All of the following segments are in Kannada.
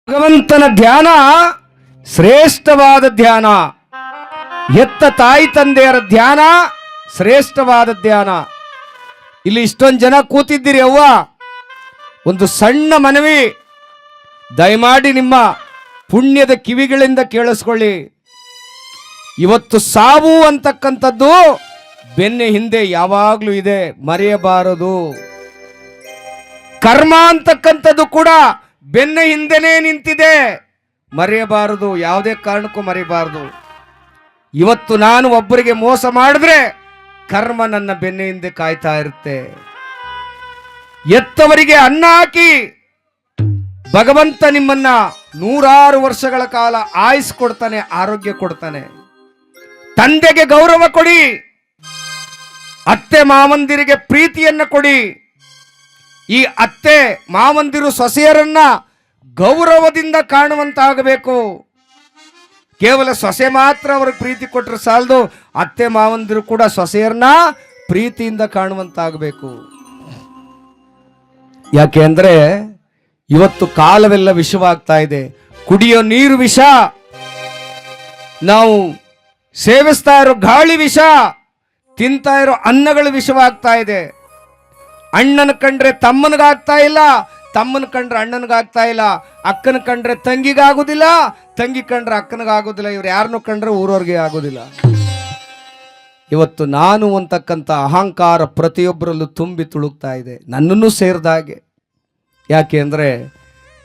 ಭಗವಂತನ ಧ್ಯಾನ ಶ್ರೇಷ್ಠವಾದ ಧ್ಯಾನ. ಎತ್ತ ತಾಯಿ ತಂದೆಯರ ಧ್ಯಾನ ಶ್ರೇಷ್ಠವಾದ ಧ್ಯಾನ. ಇಲ್ಲಿ ಇಷ್ಟೊಂದು ಜನ ಕೂತಿದ್ದೀರಿ ಅವ್ವ, ಒಂದು ಸಣ್ಣ ಮನವಿ, ದಯಮಾಡಿ ನಿಮ್ಮ ಪುಣ್ಯದ ಕಿವಿಗಳಿಂದ ಕೇಳಿಸ್ಕೊಳ್ಳಿ. ಇವತ್ತು ಸಾವು ಅಂತಕ್ಕಂಥದ್ದು ಬೆನ್ನ ಹಿಂದೆ ಯಾವಾಗಲೂ ಇದೆ, ಮರೆಯಬಾರದು. ಕರ್ಮ ಅಂತಕ್ಕಂಥದ್ದು ಕೂಡ ಬೆನ್ನ ಹಿಂದೆನೇ ನಿಂತಿದೆ, ಮರೆಯಬಾರದು, ಯಾವುದೇ ಕಾರಣಕ್ಕೂ ಮರೆಯಬಾರದು. ಇವತ್ತು ನಾನು ಒಬ್ಬರಿಗೆ ಮೋಸ ಮಾಡಿದ್ರೆ ಕರ್ಮ ನನ್ನ ಬೆನ್ನ ಹಿಂದೆ ಕಾಯ್ತಾ ಇರುತ್ತೆ. ಎತ್ತವರಿಗೆ ಅನ್ನ ಹಾಕಿ ಭಗವಂತ ನಿಮ್ಮನ್ನ 100 ವರ್ಷಗಳ ಕಾಲ ಆಯುಸ್ ಕೊಡ್ತಾನೆ, ಆರೋಗ್ಯ ಕೊಡ್ತಾನೆ. ತಂದೆಗೆ ಗೌರವ ಕೊಡಿ, ಅತ್ತೆ ಮಾವಂದಿರಿಗೆ ಪ್ರೀತಿಯನ್ನ ಕೊಡಿ. ಈ ಅತ್ತೆ ಮಾವಂದಿರು ಸೊಸೆಯರನ್ನ ಗೌರವದಿಂದ ಕಾಣುವಂತಾಗಬೇಕು. ಕೇವಲ ಸೊಸೆ ಮಾತ್ರ ಅವ್ರಿಗೆ ಪ್ರೀತಿ ಕೊಟ್ಟರೆ ಸಾಲದು, ಅತ್ತೆ ಮಾವಂದಿರು ಕೂಡ ಸೊಸೆಯರನ್ನ ಪ್ರೀತಿಯಿಂದ ಕಾಣುವಂತಾಗಬೇಕು. ಯಾಕೆ ಅಂದ್ರೆ ಇವತ್ತು ಕಾಲವೆಲ್ಲ ವಿಷವಾಗ್ತಾ ಇದೆ. ಕುಡಿಯೋ ನೀರು ವಿಷ, ನಾವು ಸೇವಿಸ್ತಾ ಇರೋ ಗಾಳಿ ವಿಷ, ತಿಂತಾ ಇರೋ ಅನ್ನಗಳು ವಿಷವಾಗ್ತಾ ಇದೆ. ಅಣ್ಣನ ಕಂಡ್ರೆ ತಮ್ಮನಿಗಾಗ್ತಾ ಇಲ್ಲ, ತಮ್ಮನ ಕಂಡ್ರೆ ಅಣ್ಣನಿಗಾಗ್ತಾ ಇಲ್ಲ, ಅಕ್ಕನ ಕಂಡ್ರೆ ತಂಗಿಗಾಗೋದಿಲ್ಲ, ತಂಗಿ ಕಂಡ್ರೆ ಅಕ್ಕನಿಗಾಗೋದಿಲ್ಲ, ಇವ್ರು ಯಾರನ್ನು ಕಂಡ್ರೆ ಊರವ್ರಿಗೆ ಆಗೋದಿಲ್ಲ. ಇವತ್ತು ನಾನು ಅಂತಕ್ಕಂಥ ಅಹಂಕಾರ ಪ್ರತಿಯೊಬ್ಬರಲ್ಲೂ ತುಂಬಿ ತುಳುಕ್ತಾ ಇದೆ, ನನ್ನನ್ನು ಸೇರಿದ ಹಾಗೆ. ಯಾಕೆ ಅಂದರೆ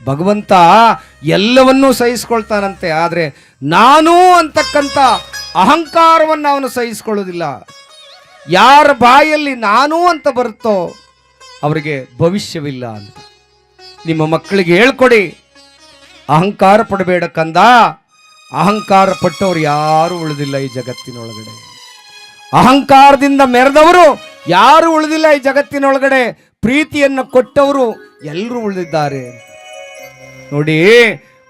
ಭಗವಂತ ಎಲ್ಲವನ್ನೂ ಸಹಿಸ್ಕೊಳ್ತಾನಂತೆ, ಆದರೆ ನಾನು ಅಂತಕ್ಕಂಥ ಅಹಂಕಾರವನ್ನು ಅವನು ಸಹಿಸ್ಕೊಳ್ಳೋದಿಲ್ಲ. ಯಾರ ಬಾಯಲ್ಲಿ ನಾನು ಅಂತ ಬರುತ್ತೋ ಅವರಿಗೆ ಭವಿಷ್ಯವಿಲ್ಲ ಅಂತ. ನಿಮ್ಮ ಮಕ್ಕಳಿಗೆ ಹೇಳ್ಕೊಡಿ, ಅಹಂಕಾರ ಪಡಬೇಡ ಕಂದ, ಅಹಂಕಾರ ಪಟ್ಟವರು ಯಾರು ಉಳಿದಿಲ್ಲ ಈ ಜಗತ್ತಿನೊಳಗಡೆ. ಅಹಂಕಾರದಿಂದ ಮೆರೆದವರು ಯಾರು ಉಳಿದಿಲ್ಲ ಈ ಜಗತ್ತಿನೊಳಗಡೆ. ಪ್ರೀತಿಯನ್ನು ಕೊಟ್ಟವರು ಎಲ್ಲರೂ ಉಳಿದಿದ್ದಾರೆ. ನೋಡಿ,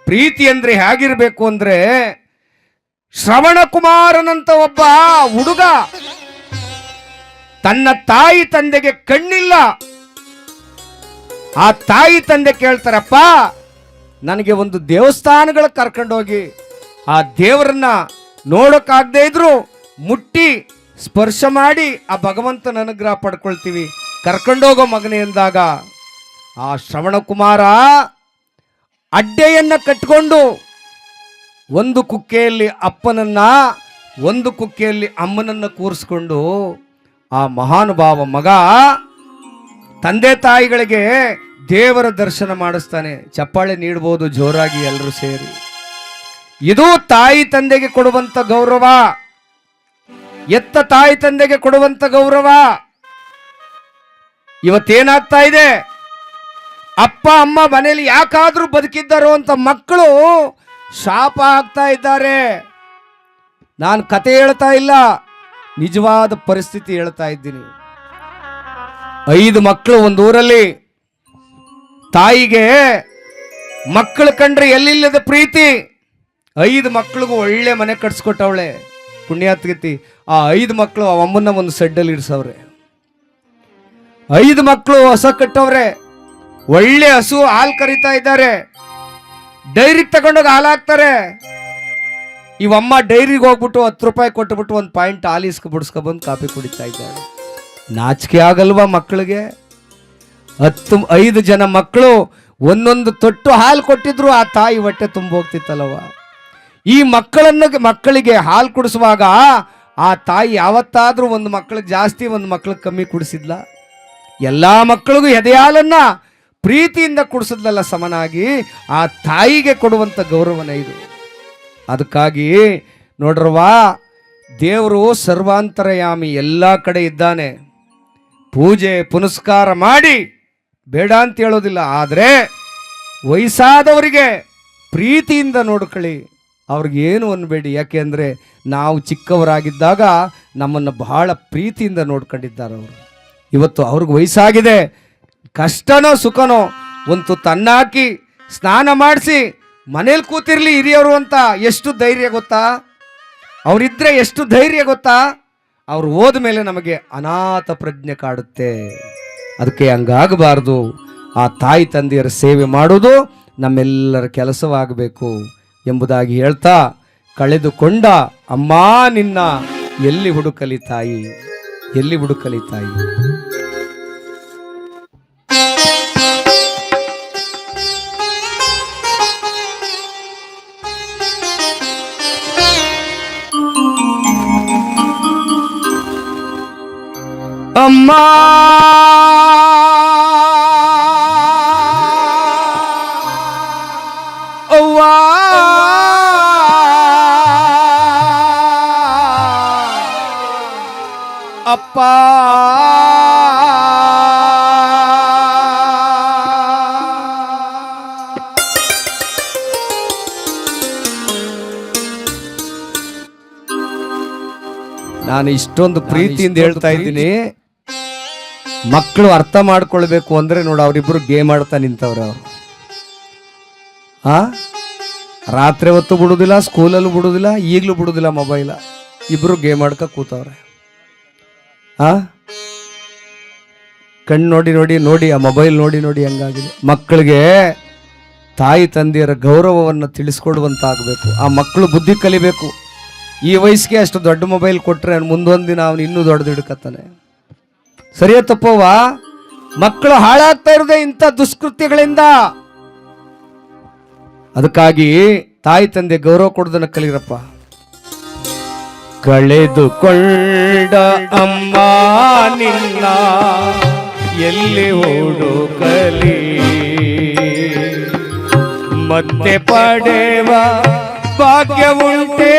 ಪ್ರೀತಿ ಅಂದ್ರೆ ಹೇಗಿರ್ಬೇಕು ಅಂದ್ರೆ, ಶ್ರವಣ ಕುಮಾರನಂತ ಒಬ್ಬ ಹುಡುಗ ತನ್ನ ತಾಯಿ ತಂದೆಗೆ ಕಣ್ಣಿಲ್ಲ. ಆ ತಾಯಿ ತಂದೆ ಕೇಳ್ತಾರಪ್ಪ, ನನಗೆ ಒಂದು ದೇವಸ್ಥಾನಗಳ ಕರ್ಕೊಂಡೋಗಿ ಆ ದೇವರನ್ನ ನೋಡೋಕ್ಕಾಗದೇ ಇದ್ರು ಮುಟ್ಟಿ ಸ್ಪರ್ಶ ಮಾಡಿ ಆ ಭಗವಂತನ ಅನುಗ್ರಹ ಪಡ್ಕೊಳ್ತೀವಿ, ಕರ್ಕೊಂಡೋಗೋ ಮಗನೇ ಎಂದಾಗ ಆ ಶ್ರವಣ ಕುಮಾರ ಅಡ್ಡೆಯನ್ನ ಕಟ್ಕೊಂಡು ಒಂದು ಕುಕ್ಕೆಯಲ್ಲಿ ಅಪ್ಪನನ್ನ, ಒಂದು ಕುಕ್ಕೆಯಲ್ಲಿ ಅಮ್ಮನನ್ನ ಕೂರಿಸ್ಕೊಂಡು ಆ ಮಹಾನುಭಾವ ಮಗ ತಂದೆ ತಾಯಿಗಳಿಗೆ ದೇವರ ದರ್ಶನ ಮಾಡಿಸ್ತಾನೆ. ಚಪ್ಪಾಳೆ ನೀಡಬಹುದು ಜೋರಾಗಿ ಎಲ್ಲರೂ ಸೇರಿ. ಇದು ತಾಯಿ ತಂದೆಗೆ ಕೊಡುವಂತ ಗೌರವ, ಎತ್ತ ತಾಯಿ ತಂದೆಗೆ ಕೊಡುವಂತ ಗೌರವ. ಇವತ್ತೇನಾಗ್ತಾ ಇದೆ, ಅಪ್ಪ ಅಮ್ಮ ಮನೆಯಲ್ಲಿ ಯಾಕಾದ್ರೂ ಬದುಕಿದ್ದಾರೋ ಅಂತ ಮಕ್ಕಳು ಶಾಪ ಆಗ್ತಾ ಇದ್ದಾರೆ. ನಾನು ಕತೆ ಹೇಳ್ತಾ ಇಲ್ಲ, ನಿಜವಾದ ಪರಿಸ್ಥಿತಿ ಹೇಳ್ತಾ ಇದ್ದೀನಿ. 5 ಮಕ್ಕಳು ಒಂದು ಊರಲ್ಲಿ. ತಾಯಿಗೆ ಮಕ್ಕಳು ಕಂಡ್ರೆ ಎಲ್ಲಿಲ್ಲದ ಪ್ರೀತಿ. 5 ಮಕ್ಕಳಿಗೂ ಒಳ್ಳೆ ಮನೆ ಕಟ್ಸ್ಕೊಟ್ಟವಳೆ ಪುಣ್ಯಾತ್ಗತಿ. ಆ 5 ಮಕ್ಕಳು ಆ ಅಮ್ಮನ್ನ ಒಂದು ಸೆಡ್ಡಲ್ಲಿ ಇಡ್ಸವ್ರೆ. 5 ಮಕ್ಕಳು ಹೊಸ ಕಟ್ಟವ್ರೆ, ಒಳ್ಳೆ ಹಸು ಹಾಲು ಕರಿತಾ ಇದ್ದಾರೆ. ಡೈರಿಗೆ ತಗೊಂಡೋಗಿ ಹಾಲು ಹಾಕ್ತಾರೆ. ಇವಮ್ಮ ಡೈರಿಗೆ ಹೋಗ್ಬಿಟ್ಟು 10 ರೂಪಾಯಿ ಕೊಟ್ಟುಬಿಟ್ಟು ಒಂದು ಪಾಯಿಂಟ್ ಹಾಲು ಬಿಡಿಸ್ಕೊಬಂದು ಕಾಫಿ ಕುಡಿತಾ ಇದ್ದಾಳೆ. ನಾಚಿಕೆ ಆಗಲ್ವಾ ಮಕ್ಕಳಿಗೆ? 5 ಜನ ಮಕ್ಕಳು ಒಂದೊಂದು ತೊಟ್ಟು ಹಾಲು ಕೊಟ್ಟಿದ್ರು ಆ ತಾಯಿ ಹೊಟ್ಟೆ ತುಂಬ ಹೋಗ್ತಿತ್ತಲ್ಲವ. ಈ ಮಕ್ಕಳಿಗೆ ಹಾಲು ಕುಡಿಸುವಾಗ ಆ ತಾಯಿ ಯಾವತ್ತಾದ್ರೂ ಒಂದು ಮಕ್ಕಳಿಗೆ ಜಾಸ್ತಿ ಒಂದು ಮಕ್ಕಳಿಗೆ ಕಮ್ಮಿ ಕುಡಿಸಿದ್ಲ? ಎಲ್ಲ ಮಕ್ಕಳಿಗೂ ಎದೆ ಹಾಲನ್ನ ಪ್ರೀತಿಯಿಂದ ಕುಡಿಸಿದ್ಲಲ್ಲ ಸಮನಾಗಿ. ಆ ತಾಯಿಗೆ ಕೊಡುವಂಥ ಗೌರವನೇ ಇದು. ಅದಕ್ಕಾಗಿ ನೋಡ್ರವಾ, ದೇವರು ಸರ್ವಾಂತರಯಾಮಿ, ಎಲ್ಲ ಕಡೆ ಇದ್ದಾನೆ. ಪೂಜೆ ಪುನಸ್ಕಾರ ಮಾಡಿ ಬೇಡ ಅಂತ ಹೇಳೋದಿಲ್ಲ, ಆದರೆ ವಯಸ್ಸಾದವರಿಗೆ ಪ್ರೀತಿಯಿಂದ ನೋಡ್ಕೊಳ್ಳಿ, ಅವ್ರಿಗೇನು ಅನ್ಬೇಡಿ. ಯಾಕೆ ಅಂದರೆ ನಾವು ಚಿಕ್ಕವರಾಗಿದ್ದಾಗ ನಮ್ಮನ್ನು ಬಹಳ ಪ್ರೀತಿಯಿಂದ ನೋಡ್ಕೊಂಡಿದ್ದಾರೆ ಅವರು. ಇವತ್ತು ಅವ್ರಿಗೆ ವಯಸ್ಸಾಗಿದೆ, ಕಷ್ಟನೋ ಸುಖನೋ ಒಂದು ತನ್ನಾಕಿ ಸ್ನಾನ ಮಾಡಿಸಿ ಮನೇಲಿ ಕೂತಿರ್ಲಿ ಹಿರಿಯವರು ಅಂತ ಎಷ್ಟು ಧೈರ್ಯ ಗೊತ್ತಾ? ಅವರಿದ್ರೆ ಎಷ್ಟು ಧೈರ್ಯ ಗೊತ್ತಾ? ಅವ್ರು ಹೋದ ಮೇಲೆ ನಮಗೆ ಅನಾಥ ಪ್ರಜ್ಞೆ ಕಾಡುತ್ತೆ. ಅದಕ್ಕೆ ಹಂಗಾಗಬಾರ್ದು. ಆ ತಾಯಿ ತಂದೆಯರ ಸೇವೆ ಮಾಡೋದು ನಮ್ಮೆಲ್ಲರ ಕೆಲಸವಾಗಬೇಕು ಎಂಬುದಾಗಿ ಹೇಳ್ತಾ, ಕಳೆದುಕೊಂಡ ಅಮ್ಮ ನಿನ್ನ ಎಲ್ಲಿ ಹುಡುಕಲಿ ತಾಯಿ, ಎಲ್ಲಿ ಹುಡುಕಲಿ ತಾಯಿ. ಅಮ್ಮ ಅವ್ವ ಅಪ್ಪ ನಾನು ಇಷ್ಟೊಂದು ಪ್ರೀತಿಯಿಂದ ಹೇಳ್ತಾ ಇದ್ದೀನಿ. ಮಕ್ಕಳು ಅರ್ಥ ಮಾಡ್ಕೊಳ್ಬೇಕು ಅಂದ್ರೆ ನೋಡು, ಅವರಿಬ್ರು ಗೇಮ್ ಆಡ್ತಾ ನಿಂತವ್ರೆ. ಅವರು ರಾತ್ರಿ ಹೊತ್ತು ಬಿಡುದಿಲ್ಲ, ಸ್ಕೂಲಲ್ಲೂ ಬಿಡುದಿಲ್ಲ, ಈಗಲೂ ಬಿಡುದಿಲ್ಲ ಮೊಬೈಲ. ಇಬ್ರು ಗೇಮ್ ಆಡ್ಕ ಕೂತವ್ರೆ. ಕಣ್ಣು ನೋಡಿ ನೋಡಿ ನೋಡಿ ಆ ಮೊಬೈಲ್ ನೋಡಿ ನೋಡಿ ಹಂಗಾಗಿದೆ. ಮಕ್ಕಳಿಗೆ ತಾಯಿ ತಂದೆಯರ ಗೌರವವನ್ನು ತಿಳಿಸ್ಕೊಡುವಂತಾಗಬೇಕು. ಆ ಮಕ್ಕಳು ಬುದ್ಧಿ ಕಲಿಬೇಕು. ಈ ವಯಸ್ಸಿಗೆ ಅಷ್ಟು ದೊಡ್ಡ ಮೊಬೈಲ್ ಕೊಟ್ರೆ ಮುಂದೊಂದು ದಿನ ಅವನು ಇನ್ನೂ ದೊಡ್ಡದು ಹಿಡ್ಕತ್ತಾನೆ. ಸರಿಯಾ ತಪ್ಪವ್ವ? ಮಕ್ಕಳು ಹಾಳಾಗ್ತಾ ಇರೋದೇ ಇಂಥ ದುಷ್ಕೃತ್ಯಗಳಿಂದ. ಅದಕ್ಕಾಗಿ ತಾಯಿ ತಂದೆ ಗೌರವ ಕೊಡೋದನ್ನ ಕಲಿರಪ್ಪ. ಕಳೆದುಕೊಂಡ ಅಮ್ಮ ನಿನ್ನ ಎಲ್ಲಿ ಹುಡುಕಲಿ, ಮತ್ತೆ ಪಡೆವ ಭಾಗ್ಯವುಂಟೆ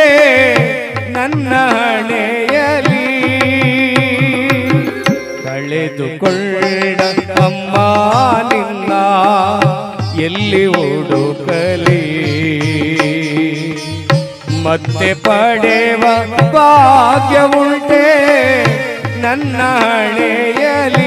ನನ್ನ ಹಣೆಯಲಿ. ಕಳೆದುಕೊಂಡ ಅಮ್ಮ ನಿನ್ನ ಎಲ್ಲಿ ಹುಡುಕಲಿ, ಮತ್ತೆ ಪಡೆವ ಭಾಗ್ಯವುಂಟೆ ನನ್ನ ಹಣೆಯಲಿ.